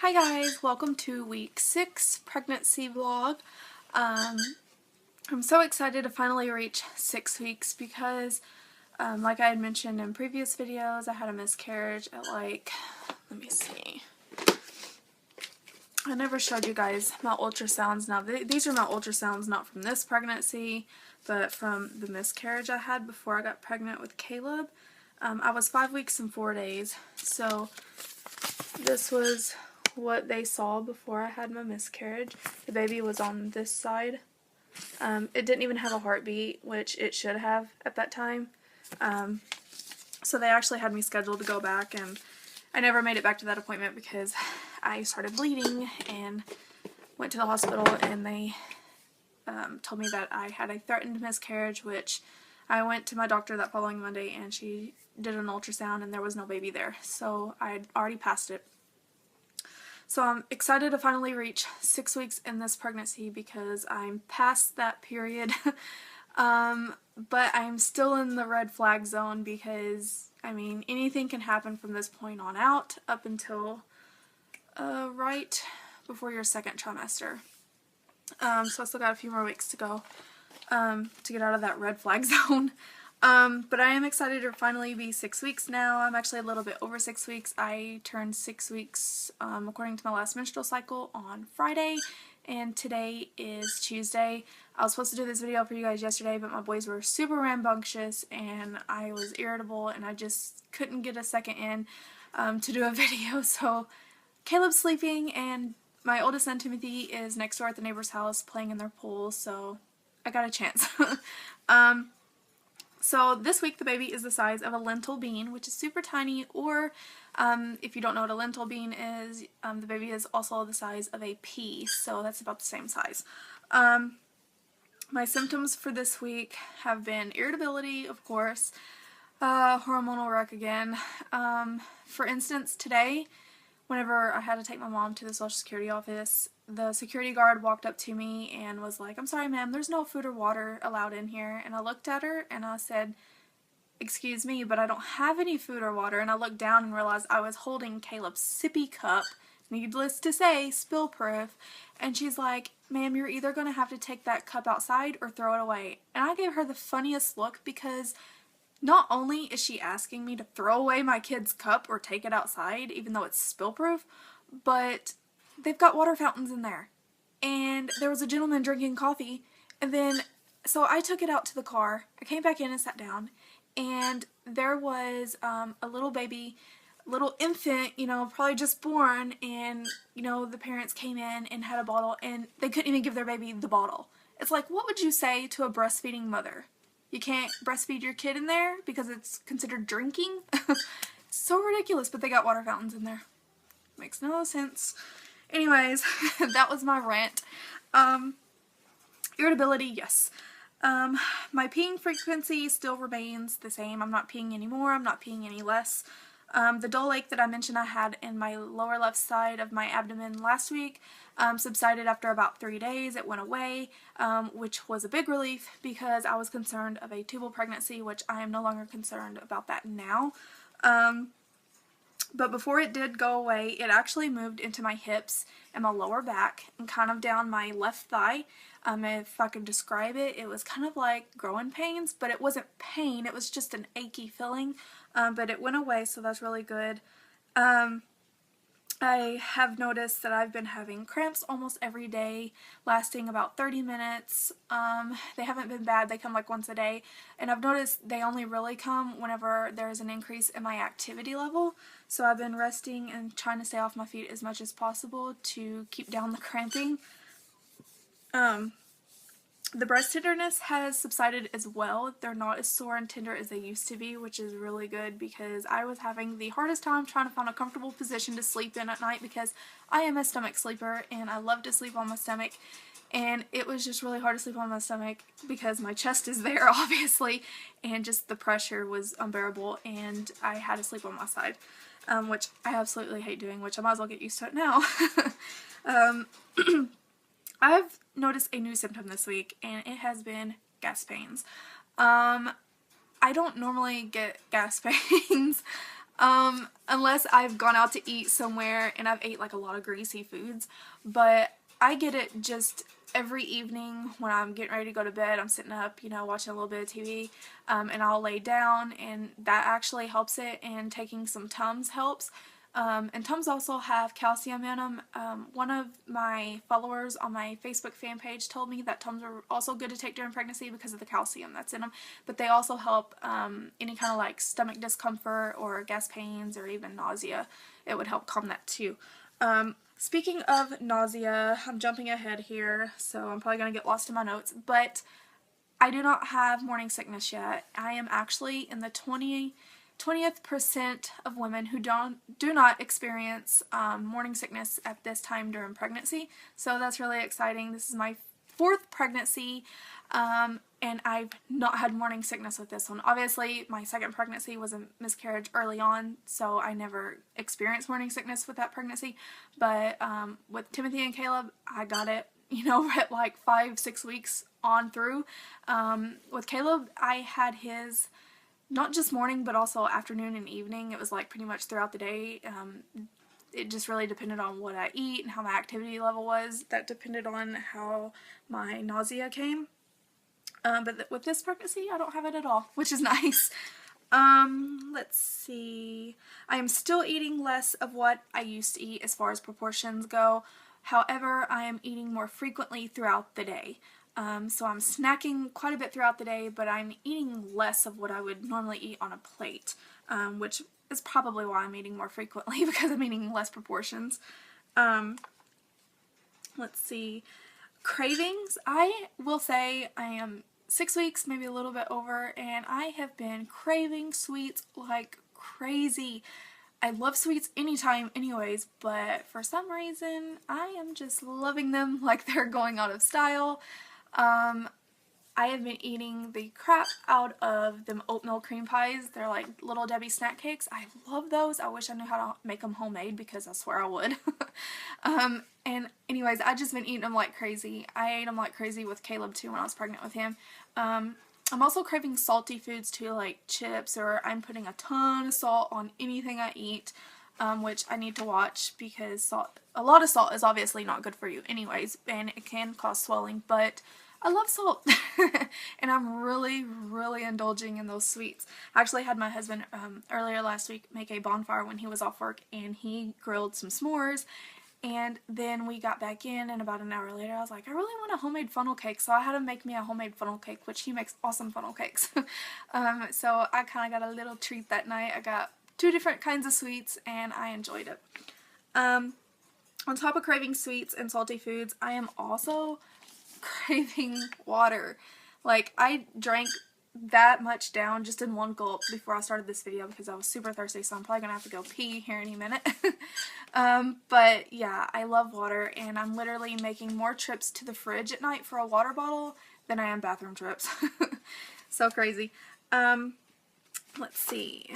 Hi guys, welcome to week 6 pregnancy vlog. I'm so excited to finally reach 6 weeks because like I had mentioned in previous videos, I had a miscarriage at let me see. I never showed you guys my ultrasounds. Now these are my ultrasounds not from this pregnancy, but from the miscarriage I had before I got pregnant with Caleb. I was 5 weeks and 4 days, so this was what they saw before I had my miscarriage. The baby was on this side. It didn't even have a heartbeat, which it should have at that time. So they actually had me scheduled to go back, and I never made it back to that appointment because I started bleeding and went to the hospital, and they told me that I had a threatened miscarriage, which I went to my doctor that following Monday, and she did an ultrasound and there was no baby there. So I had already passed it. So I'm excited to finally reach 6 weeks in this pregnancy because I'm past that period. But I'm still in the red flag zone because, I mean, anything can happen from this point on out up until right before your second trimester. So I still got a few more weeks to go to get out of that red flag zone. But I am excited to finally be 6 weeks now. I'm actually a little bit over 6 weeks. I turned 6 weeks according to my last menstrual cycle on Friday, and today is Tuesday. I was supposed to do this video for you guys yesterday, but my boys were super rambunctious and I was irritable and I just couldn't get a second in to do a video. So Caleb's sleeping and my oldest son Timothy is next door at the neighbor's house playing in their pool, so I got a chance. So this week the baby is the size of a lentil bean, which is super tiny, or if you don't know what a lentil bean is, the baby is also the size of a pea, so that's about the same size. My symptoms for this week have been irritability, of course, hormonal wreck again. For instance, today, whenever I had to take my mom to the Social Security office, the security guard walked up to me and was like, "I'm sorry ma'am, there's no food or water allowed in here." And I looked at her and I said, "Excuse me, but I don't have any food or water." And I looked down and realized I was holding Caleb's sippy cup, needless to say, spill proof. And she's like, "Ma'am, you're either going to have to take that cup outside or throw it away." And I gave her the funniest look because not only is she asking me to throw away my kid's cup or take it outside, even though it's spill proof, but they've got water fountains in there. And there was a gentleman drinking coffee, and then, so I took it out to the car. I came back in and sat down, and there was a little baby, little infant, you know, probably just born, and, you know, the parents came in and had a bottle, and they couldn't even give their baby the bottle. It's like, what would you say to a breastfeeding mother? You can't breastfeed your kid in there because it's considered drinking? It's so ridiculous, but they got water fountains in there. Makes no sense. Anyways, that was my rant. Irritability, yes. My peeing frequency still remains the same. I'm not peeing any more. I'm not peeing any less. The dull ache that I mentioned I had in my lower left side of my abdomen last week subsided after about 3 days. It went away, which was a big relief because I was concerned of a tubal pregnancy, which I am no longer concerned about that now. But before it did go away, it actually moved into my hips and my lower back and kind of down my left thigh. If I could describe it, it was kind of like growing pains, but it wasn't pain, it was just an achy feeling. But it went away, so that's really good. I have noticed that I've been having cramps almost every day, lasting about 30 minutes. They haven't been bad, they come like once a day, and I've noticed they only really come whenever there's an increase in my activity level. So I've been resting and trying to stay off my feet as much as possible to keep down the cramping. The breast tenderness has subsided as well. They're not as sore and tender as they used to be, which is really good because I was having the hardest time trying to find a comfortable position to sleep in at night because I am a stomach sleeper and I love to sleep on my stomach, and it was just really hard to sleep on my stomach because my chest is there obviously, and just the pressure was unbearable and I had to sleep on my side, which I absolutely hate doing, which I might as well get used to it now. I've noticed a new symptom this week, and it has been gas pains. I don't normally get gas pains, unless I've gone out to eat somewhere and I've ate like a lot of greasy foods, but I get it just every evening when I'm getting ready to go to bed. I'm sitting up, you know, watching a little bit of TV, and I'll lay down, and that actually helps it, and taking some Tums helps. And Tums also have calcium in them. One of my followers on my Facebook fan page told me that Tums are also good to take during pregnancy because of the calcium that's in them, but they also help any kind of like stomach discomfort or gas pains or even nausea. It would help calm that too. Speaking of nausea, I'm jumping ahead here, so I'm probably going to get lost in my notes, but I do not have morning sickness yet. I am actually in the 20th percent of women who do not experience morning sickness at this time during pregnancy, so that's really exciting. This is my 4th pregnancy, and I've not had morning sickness with this one. Obviously, my 2nd pregnancy was a miscarriage early on, so I never experienced morning sickness with that pregnancy, but with Timothy and Caleb, I got it, you know, at like 5-6 weeks on through. With Caleb, I had his not just morning, but also afternoon and evening. It was like pretty much throughout the day. It just really depended on what I eat and how my activity level was. That depended on how my nausea came. But with this pregnancy, I don't have it at all, which is nice. Let's see. I am still eating less of what I used to eat as far as proportions go. However, I am eating more frequently throughout the day. So I'm snacking quite a bit throughout the day, but I'm eating less of what I would normally eat on a plate, which is probably why I'm eating more frequently, because I'm eating less proportions. Let's see. Cravings. I will say I am 6 weeks, maybe a little bit over, and I have been craving sweets like crazy. I love sweets anytime anyways, but for some reason I am just loving them like they're going out of style. I have been eating the crap out of them oatmeal cream pies. They're like Little Debbie snack cakes. I love those. I wish I knew how to make them homemade, because I swear I would. And anyways, I've just been eating them like crazy. I ate them like crazy with Caleb too when I was pregnant with him. I'm also craving salty foods too, like chips, or I'm putting a ton of salt on anything I eat, which I need to watch, because a lot of salt is obviously not good for you anyways, and it can cause swelling, but I love salt. And I'm really, really indulging in those sweets. I actually had my husband earlier last week make a bonfire when he was off work, and he grilled some s'mores. And then we got back in, and about an hour later I was like, I really want a homemade funnel cake, so I had him make me a homemade funnel cake, which he makes awesome funnel cakes. So I kind of got a little treat that night. I got 2 different kinds of sweets, and I enjoyed it. On top of craving sweets and salty foods, I am also craving water. Like, I drank that much down just in one gulp before I started this video, because I was super thirsty, so I'm probably gonna have to go pee here any minute. But yeah, I love water, and I'm literally making more trips to the fridge at night for a water bottle than I am bathroom trips. So crazy. Let's see.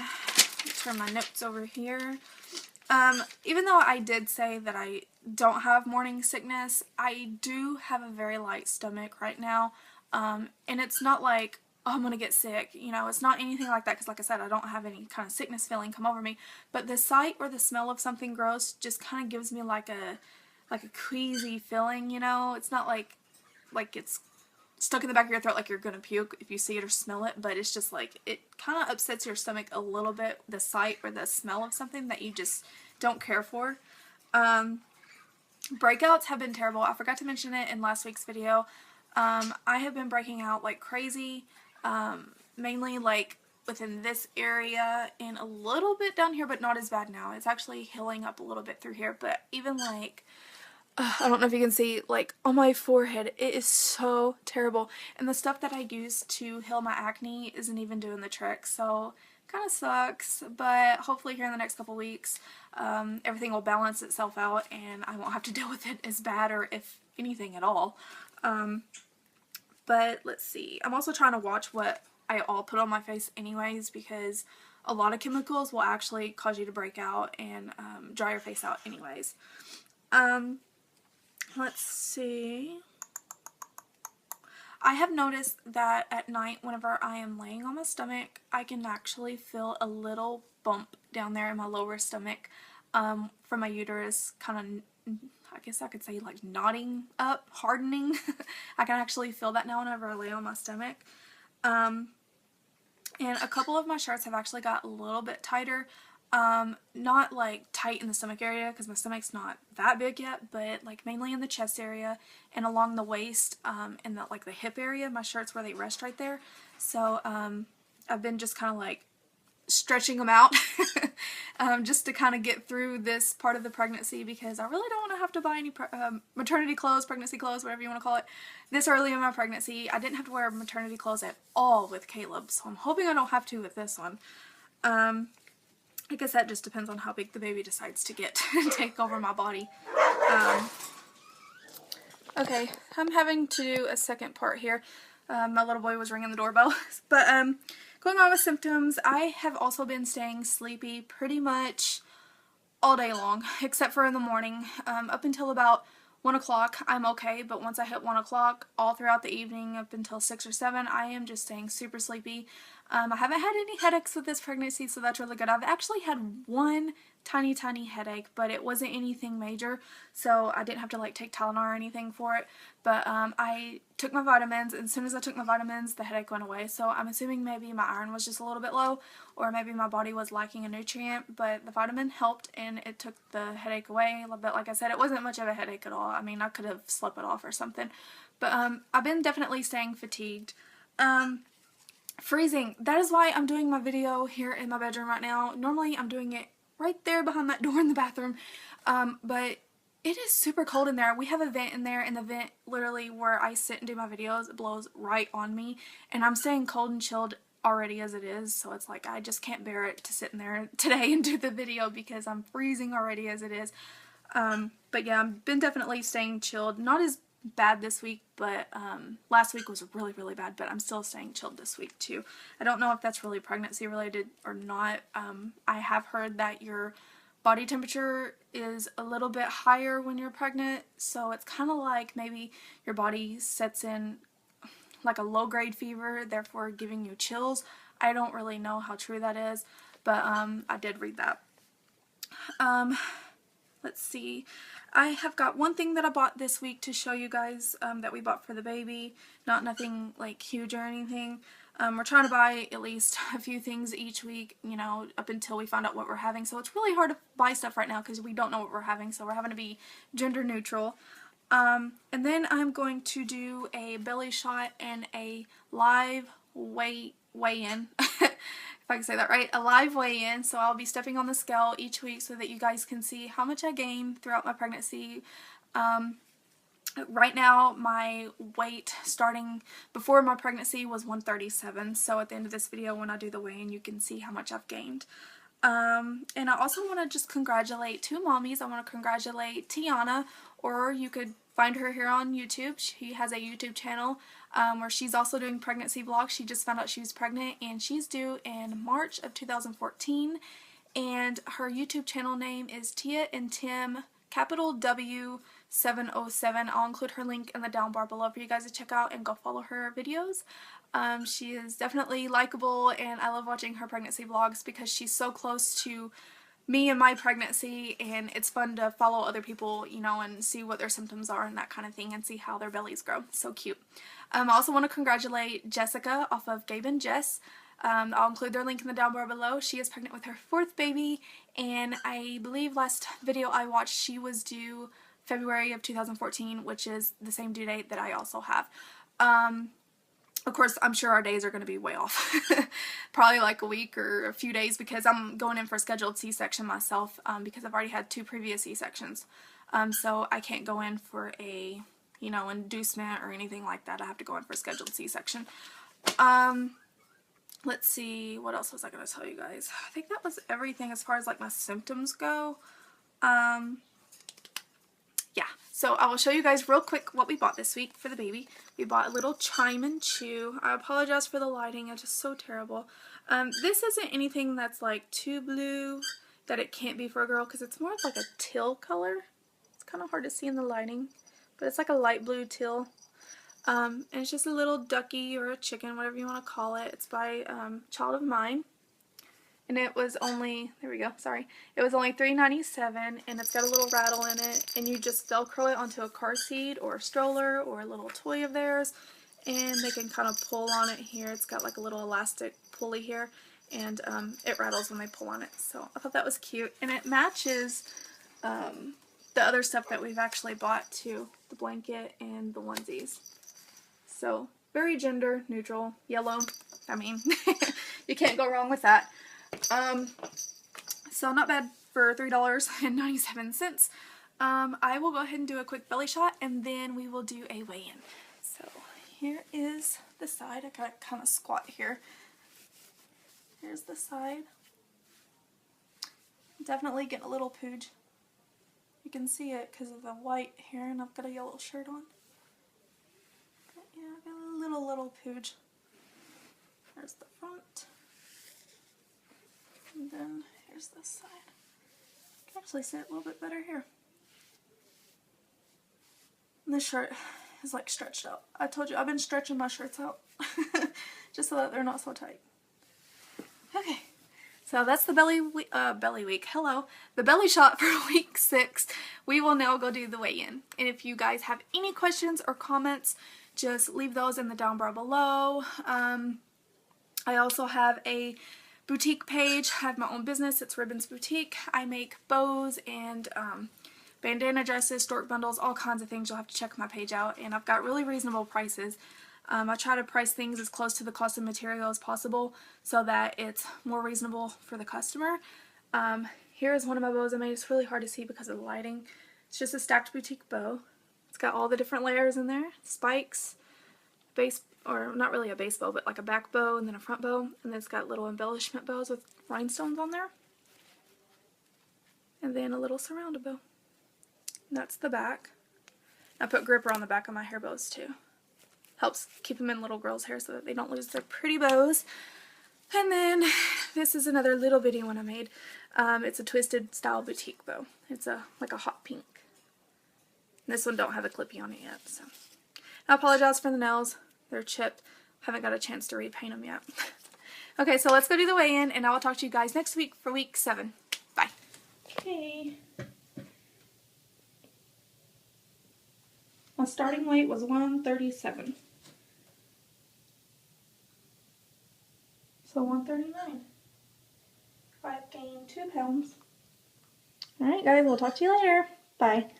Turn my notes over here. Even though I did say that I don't have morning sickness, I do have a very light stomach right now. And it's not like, oh, I'm gonna get sick, you know, it's not anything like that, because like I said, I don't have any kind of sickness feeling come over me, but the sight or the smell of something gross just kind of gives me like a queasy feeling, you know. It's not like it's stuck in the back of your throat like you're gonna puke if you see it or smell it, but it's just like, it kind of upsets your stomach a little bit, the sight or the smell of something that you just don't care for. Breakouts have been terrible. I forgot to mention it in last week's video. I have been breaking out like crazy, mainly like within this area and a little bit down here, but not as bad now. It's actually healing up a little bit through here, but even like, I don't know if you can see, like on my forehead, it is so terrible. And the stuff that I use to heal my acne isn't even doing the trick, so kind of sucks. But hopefully here in the next couple weeks, everything will balance itself out and I won't have to deal with it as bad, or if anything at all. But let's see. I'm also trying to watch what I all put on my face anyways, because a lot of chemicals will actually cause you to break out and dry your face out anyways. Let's see. I have noticed that at night, whenever I am laying on my stomach, I can actually feel a little bump down there in my lower stomach from my uterus kind of, I guess I could say, like knotting up, hardening. I can actually feel that now whenever I lay on my stomach. And a couple of my shirts have actually got a little bit tighter. Not like tight in the stomach area because my stomach's not that big yet, but like mainly in the chest area and along the waist and the, like the hip area. My shirts where they rest right there. So I've been just kind of like stretching them out just to kind of get through this part of the pregnancy, because I really don't want to have to buy any maternity clothes, pregnancy clothes, whatever you want to call it, this early in my pregnancy. I didn't have to wear maternity clothes at all with Caleb, so I'm hoping I don't have to with this one. I guess that just depends on how big the baby decides to get and take over my body. Okay, I'm having to do a second part here. My little boy was ringing the doorbell. But going on with symptoms, I have also been staying sleepy pretty much all day long, except for in the morning. Up until about 1 o'clock, I'm okay, but once I hit 1 o'clock, all throughout the evening up until 6 or 7, I am just staying super sleepy. I haven't had any headaches with this pregnancy, so that's really good. I've actually had one tiny headache, but it wasn't anything major, so I didn't have to like take Tylenol or anything for it. But I took my vitamins, and as soon as I took my vitamins, the headache went away. So I'm assuming maybe my iron was just a little bit low, or maybe my body was lacking a nutrient, but the vitamin helped and it took the headache away. But like I said, it wasn't much of a headache at all. I mean, I could have slept it off or something. But I've been definitely staying fatigued. Freezing. That is why I'm doing my video here in my bedroom right now. Normally I'm doing it right there behind that door in the bathroom, but it is super cold in there. We have a vent in there, and the vent literally where I sit and do my videos, it blows right on me, and I'm staying cold and chilled already as it is, so it's like I just can't bear it to sit in there today and do the video because I'm freezing already as it is. But yeah, I've been definitely staying chilled. Not as bad this week, but last week was really bad, but I'm still staying chilled this week too. I don't know if that's really pregnancy related or not. I have heard that your body temperature is a little bit higher when you're pregnant, so it's kind of like maybe your body sets in like a low grade fever, therefore giving you chills. I don't really know how true that is, but I did read that. Let's see. I have got one thing that I bought this week to show you guys that we bought for the baby. Nothing like huge or anything. We're trying to buy at least a few things each week, you know, up until we find out what we're having. So it's really hard to buy stuff right now because we don't know what we're having. So we're having to be gender neutral. And then I'm going to do a belly shot and a live weigh-in. If I can say that right, a live weigh-in. So I'll be stepping on the scale each week so that you guys can see how much I gained throughout my pregnancy. Right now, my weight starting before my pregnancy was 137. So at the end of this video, when I do the weigh-in, you can see how much I've gained. And I also want to just congratulate two mommies. I want to congratulate Tiana, or you could find her here on YouTube. She has a YouTube channel where she's also doing pregnancy vlogs. She just found out she was pregnant, and she's due in March of 2014. And her YouTube channel name is Tia and Tim, capital W707. I'll include her link in the down bar below for you guys to check out and go follow her videos. She is definitely likable, and I love watching her pregnancy vlogs because she's so close to me and my pregnancy, and it's fun to follow other people, you know, and see what their symptoms are and that kind of thing, and see how their bellies grow. So cute. I also want to congratulate Jessica off of GabeandJesss. I'll include their link in the down bar below. She is pregnant with her 4th baby, and I believe last video I watched she was due February of 2014, which is the same due date that I also have. Of course, I'm sure our days are going to be way off. Probably like a week or a few days, because I'm going in for a scheduled C-section myself, because I've already had 2 previous C-sections. So I can't go in for a, you know, inducement or anything like that. I have to go in for a scheduled C-section. Let's see, what else was I going to tell you guys? I think that was everything as far as like my symptoms go. Yeah, so I will show you guys real quick what we bought this week for the baby. We bought a little chime and chew. I apologize for the lighting, it's just so terrible. This isn't anything that's like too blue that it can't be for a girl, because it's more of like a teal color. It's kind of hard to see in the lighting, but it's like a light blue teal. And it's just a little ducky or a chicken, whatever you want to call it. It's by Child of Mine. and it was only, there we go, sorry, it was only $3.97, and it's got a little rattle in it, and you just Velcro it onto a car seat or a stroller or a little toy of theirs, and they can kind of pull on it here. It's got like a little elastic pulley here, and it rattles when they pull on it. So I thought that was cute, and it matches the other stuff that we've actually bought too, the blanket and the onesies. So very gender neutral, yellow. I mean, you can't go wrong with that. So not bad for $3.97. I will go ahead and do a quick belly shot, and then we will do a weigh-in. So here is the side. I gotta kind of squat here. Here's the side. Definitely getting a little pooge. You can see it because of the white hair, and I've got a yellow shirt on. But yeah, I've got a little pooge. There's the front. And then here's this side. I can actually see it a little bit better here. And this shirt is like stretched out. I told you I've been stretching my shirts out just so that they're not so tight. Okay, so that's the belly week. Hello, the belly shot for week 6. We will now go do the weigh-in. And if you guys have any questions or comments, just leave those in the down bar below. I also have a boutique page. I have my own business. It's Ribbons Boutique. I make bows and bandana dresses, stork bundles, all kinds of things. You'll have to check my page out. And I've got really reasonable prices. I try to price things as close to the cost of material as possible so that it's more reasonable for the customer. Here is one of my bows I made. It's really hard to see because of the lighting. It's just a stacked boutique bow. It's got all the different layers in there. Spikes, base, or not really a base bow, but like a back bow and then a front bow. And then it's got little embellishment bows with rhinestones on there. And then a little surrounded bow. And that's the back. I put gripper on the back of my hair bows too. Helps keep them in little girls' hair so that they don't lose their pretty bows. And then this is another little bitty one I made. It's a twisted style boutique bow. It's like a hot pink. And this one don't have a clippy on it yet. So I apologize for the nails. They're chipped. Haven't got a chance to repaint them yet. Okay, so let's go do the weigh-in, and I will talk to you guys next week for week 7. Bye. Okay. My starting weight was 137. So 139. I've gained 2 pounds. Alright guys, we'll talk to you later. Bye.